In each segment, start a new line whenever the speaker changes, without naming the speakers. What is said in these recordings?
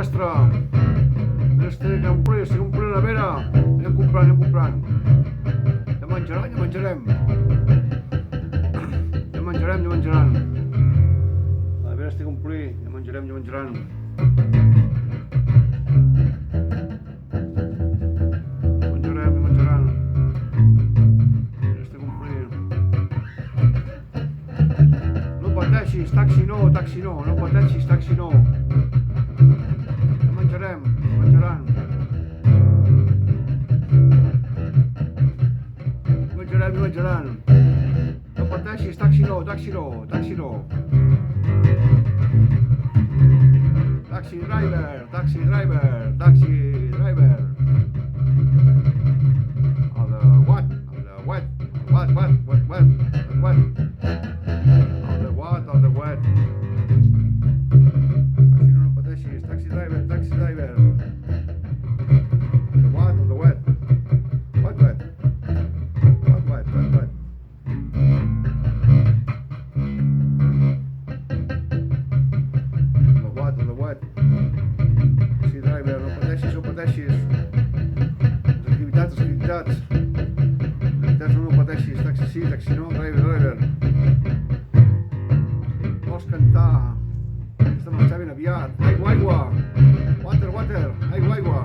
sastre. Estic omplint la nevera. Anem comprant. Ja menjarem. Ja menjaran. La nevera estic omplint, ja menjaran. Menjaran. Estic omplint. No pateixis, taxi no, no pateixis, taxi no. Ja menjaran. No pateixis, taxi no. Taxi driver. What? On the what? Taxi no pateixis, taxi driver. On the what? What? On the what? Taxi driver, no pateixis. Les activitats. No pateixis, taxi sí, taxi no, driver. Vols cantar? Has de marxar ben aviat. Aigua. Water. Aigua.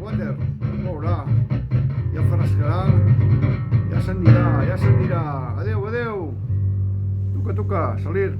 Water. No plourà. Ja farà, ja s'anirà. Adeu. Tuca, salir.